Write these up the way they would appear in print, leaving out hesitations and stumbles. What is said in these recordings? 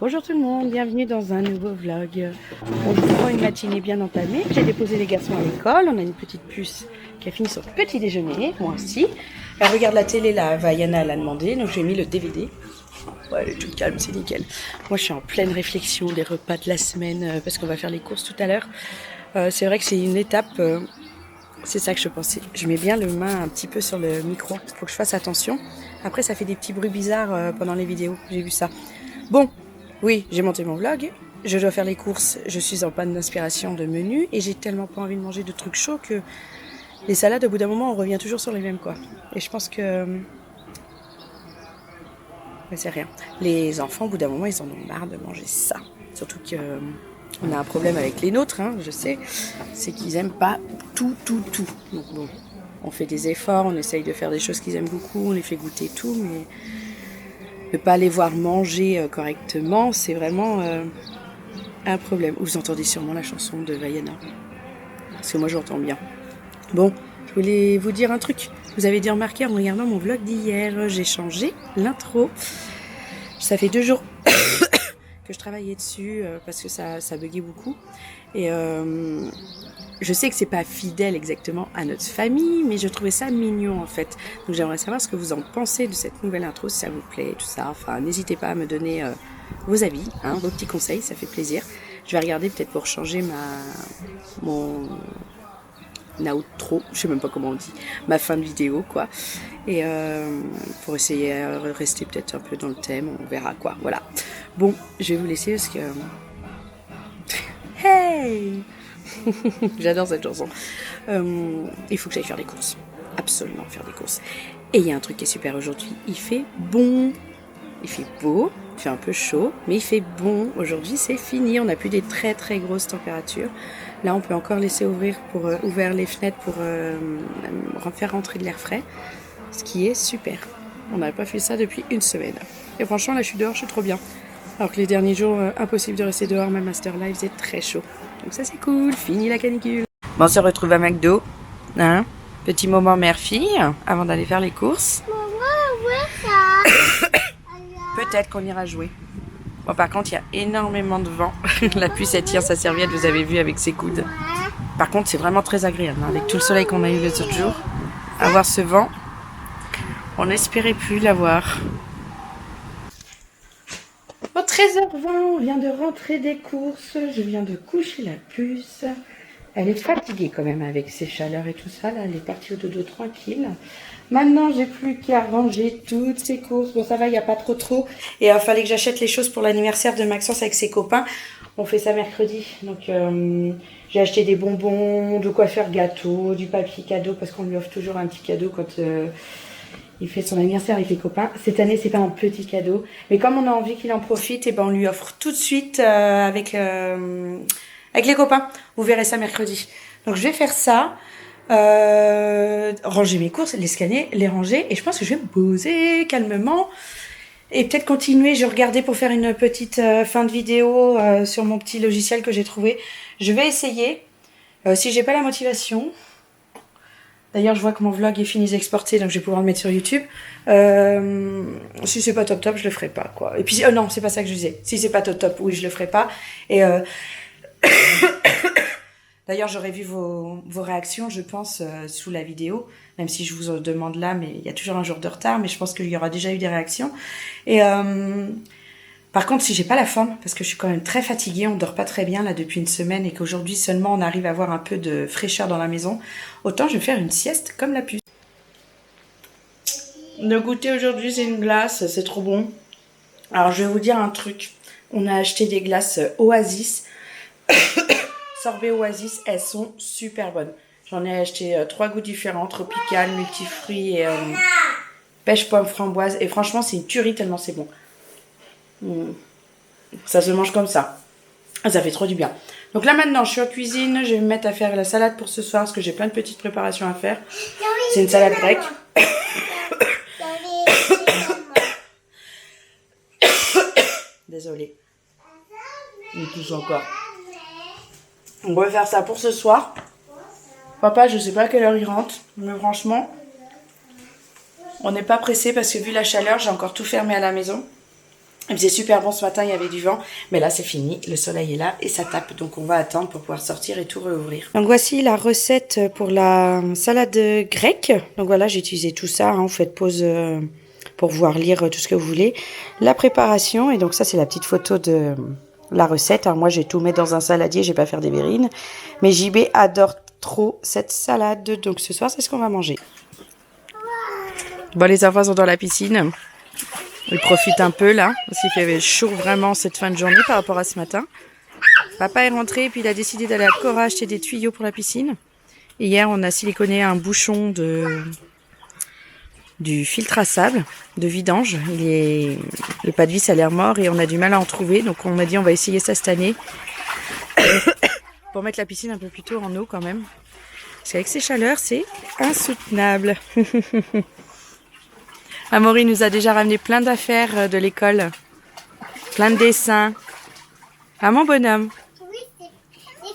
Bonjour tout le monde, bienvenue dans un nouveau vlog. On prend une matinée bien entamée. J'ai déposé les garçons à l'école. On a une petite puce qui a fini son petit déjeuner, moi aussi. Elle regarde la télé là, Vaiana elle a demandé, donc j'ai mis le DVD. Ouais, elle est toute calme, c'est nickel. Moi je suis en pleine réflexion des repas de la semaine parce qu'on va faire les courses tout à l'heure. C'est vrai que c'est une étape, c'est ça que je pensais. Je mets bien le main un petit peu sur le micro, il faut que je fasse attention. Après ça fait des petits bruits bizarres pendant les vidéos, j'ai vu ça. Bon, oui, j'ai monté mon vlog, je dois faire les courses, je suis en panne d'inspiration de menu et j'ai tellement pas envie de manger de trucs chauds que les salades, au bout d'un moment, on revient toujours sur les mêmes quoi. Et je pense que... Mais c'est rien. Les enfants, au bout d'un moment, ils en ont marre de manger ça. Surtout que on a un problème avec les nôtres, hein, je sais, c'est qu'ils aiment pas tout. Donc bon, on fait des efforts, on essaye de faire des choses qu'ils aiment beaucoup, on les fait goûter tout, mais ne pas les voir manger correctement, c'est vraiment un problème. Vous entendez sûrement la chanson de Vaiana, parce que moi j'entends bien. Bon, je voulais vous dire un truc. Vous avez dû remarquer en regardant mon vlog d'hier, j'ai changé l'intro. Ça fait 2 jours que je travaillais dessus parce que ça buguait beaucoup. Et je sais que c'est pas fidèle exactement à notre famille, mais je trouvais ça mignon en fait. Donc j'aimerais savoir ce que vous en pensez de cette nouvelle intro, si ça vous plaît, tout ça. Enfin, n'hésitez pas à me donner vos avis, hein, vos petits conseils, ça fait plaisir. Je vais regarder peut-être pour changer mon outro, je sais même pas comment on dit, ma fin de vidéo quoi. Et pour essayer de rester peut-être un peu dans le thème, on verra quoi. Voilà. Bon, je vais vous laisser parce que... Hey j'adore cette chanson. Il faut que j'aille faire des courses. Absolument faire des courses. Et il y a un truc qui est super aujourd'hui. Il fait bon. Il fait beau. Il fait un peu chaud. Mais il fait bon. Aujourd'hui, c'est fini. On n'a plus des très très grosses températures. Là, on peut encore laisser ouvrir les fenêtres pour faire rentrer de l'air frais. Ce qui est super. On n'avait pas fait ça depuis une semaine. Et franchement, là, je suis dehors, je suis trop bien. Alors que les derniers jours, impossible de rester dehors, même Master Live, c'est très chaud. Donc ça, c'est cool. Fini la canicule. Bon, on se retrouve à McDo. Hein, petit moment mère-fille, avant d'aller faire les courses. Peut-être qu'on ira jouer. Bon, par contre, il y a énormément de vent. La puce, elle tire sa serviette, vous avez vu, avec ses coudes. Par contre, c'est vraiment très agréable. Hein, avec tout le soleil qu'on a eu les autres jours. Avoir ce vent, on n'espérait plus l'avoir. Bon, 13h20, on vient de rentrer des courses. Je viens de coucher la puce. Elle est fatiguée quand même avec ces chaleurs et tout ça. Là, elle est partie au dodo tranquille. Maintenant, j'ai plus qu'à ranger toutes ces courses. Bon, ça va, il n'y a pas trop. Et il fallait que j'achète les choses pour l'anniversaire de Maxence avec ses copains. On fait ça mercredi. Donc, j'ai acheté des bonbons, de quoi faire gâteau, du papier cadeau, parce qu'on lui offre toujours un petit cadeau quand... il fait son anniversaire avec les copains. Cette année, c'est pas un petit cadeau. Mais comme on a envie qu'il en profite, et ben on lui offre tout de suite avec les copains. Vous verrez ça mercredi. Donc je vais faire ça. Ranger mes courses, les scanner, les ranger. Et je pense que je vais me poser calmement. Et peut-être continuer. Je regardais pour faire une petite fin de vidéo sur mon petit logiciel que j'ai trouvé. Je vais essayer. Si j'ai pas la motivation... D'ailleurs, je vois que mon vlog est fini d'exporter, donc je vais pouvoir le mettre sur YouTube. Si c'est pas top, je le ferai pas, quoi. Et puis, non, c'est pas ça que je disais. Si c'est pas top, oui, je le ferai pas. Et d'ailleurs, j'aurais vu vos réactions, je pense, sous la vidéo. Même si je vous en demande là, mais il y a toujours un jour de retard. Mais je pense qu'il y aura déjà eu des réactions. Et par contre, si j'ai pas la forme, parce que je suis quand même très fatiguée, on dort pas très bien là depuis une semaine et qu'aujourd'hui seulement on arrive à avoir un peu de fraîcheur dans la maison, autant je vais faire une sieste comme la puce. Le goûter aujourd'hui, c'est une glace, c'est trop bon. Alors je vais vous dire un truc, on a acheté des glaces Oasis, sorbet Oasis, elles sont super bonnes. J'en ai acheté 3 goûts différents, tropical, multifruits et pêche pomme framboise. Et franchement, c'est une tuerie tellement c'est bon. Ça se mange comme ça. Ça fait trop du bien. Donc là maintenant, je suis en cuisine. Je vais me mettre à faire la salade pour ce soir parce que j'ai plein de petites préparations à faire. C'est une salade grecque. Désolée. Il tousse encore. On va faire ça pour ce soir. Papa, je sais pas à quelle heure il rentre. Mais franchement, on n'est pas pressé parce que vu la chaleur, j'ai encore tout fermé à la maison. Il faisait super bon ce matin, il y avait du vent, mais là c'est fini, le soleil est là et ça tape, donc on va attendre pour pouvoir sortir et tout rouvrir. Donc voici la recette pour la salade grecque. Donc voilà, j'ai utilisé tout ça, hein. Vous faites pause pour pouvoir lire tout ce que vous voulez. La préparation, et donc ça c'est la petite photo de la recette. Alors moi je vais tout mettre dans un saladier, je vais pas faire des verrines, mais JB adore trop cette salade, donc ce soir c'est ce qu'on va manger. Bon, les enfants sont dans la piscine. Ils profitent un peu là, parce qu'il fait chaud vraiment cette fin de journée par rapport à ce matin. Papa est rentré et puis il a décidé d'aller à Cora acheter des tuyaux pour la piscine. Et hier, on a siliconé un bouchon du filtre à sable, de vidange. Le pas de vis a l'air mort et on a du mal à en trouver. Donc on m'a dit on va essayer ça cette année pour mettre la piscine un peu plus tôt en eau quand même. Parce qu'avec ces chaleurs, c'est insoutenable. Amaury nous a déjà ramené plein d'affaires de l'école. Plein de dessins. Ah mon bonhomme.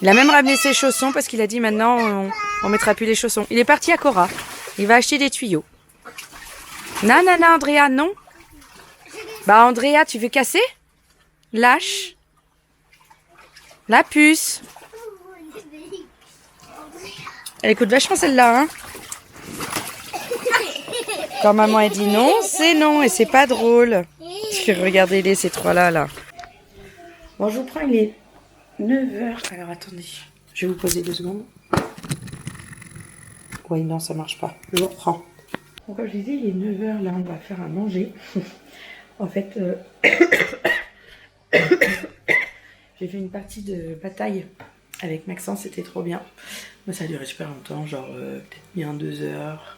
Il a même ramené ses chaussons parce qu'il a dit maintenant on mettra plus les chaussons. Il est parti à Cora. Il va acheter des tuyaux. Non, non, non, Andrea, non. Bah Andrea, tu veux casser? Lâche. La puce. Elle écoute vachement celle-là, hein. Quand maman a dit non, c'est non et c'est pas drôle. Regardez-les, ces trois-là, là. Bon, je vous prends, il est 9h. Alors, attendez, je vais vous poser 2 secondes. Oui, non, ça marche pas. Je vous reprends. Donc, comme je disais, il est 9h, là, on va faire à manger. En fait, j'ai fait une partie de bataille avec Maxence, c'était trop bien. Mais ça a duré super longtemps, genre peut-être bien 2 heures.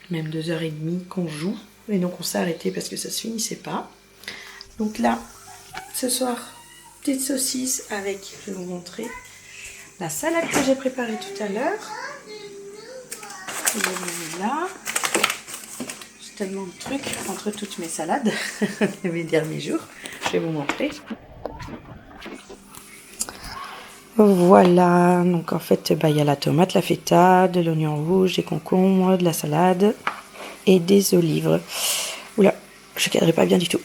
Même 2h30 qu'on joue. Et donc on s'est arrêté parce que ça se finissait pas. Donc là, ce soir, petite saucisse avec, je vais vous montrer, la salade que j'ai préparée tout à l'heure. Je vais là. J'ai tellement de trucs entre toutes mes salades de mes derniers jours. Je vais vous montrer. Voilà, donc en fait, il y a la tomate, la feta, de l'oignon rouge, des concombres, de la salade et des olives. Oula, je ne cadrerai pas bien du tout.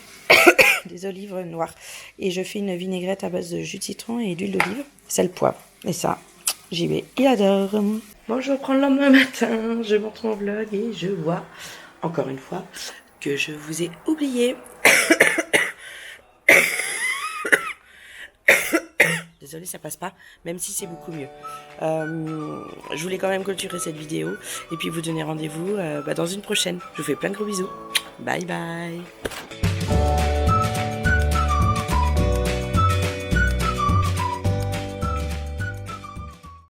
Des olives noires. Et je fais une vinaigrette à base de jus de citron et d'huile d'olive, sel, poivre. Et ça, j'y vais, il adore. Bon, je reprends le lendemain matin, je montre mon vlog et je vois, encore une fois, que je vous ai oublié. Désolée, ça passe pas, même si c'est beaucoup mieux. Je voulais quand même clôturer cette vidéo et puis vous donner rendez-vous dans une prochaine. Je vous fais plein de gros bisous. Bye bye.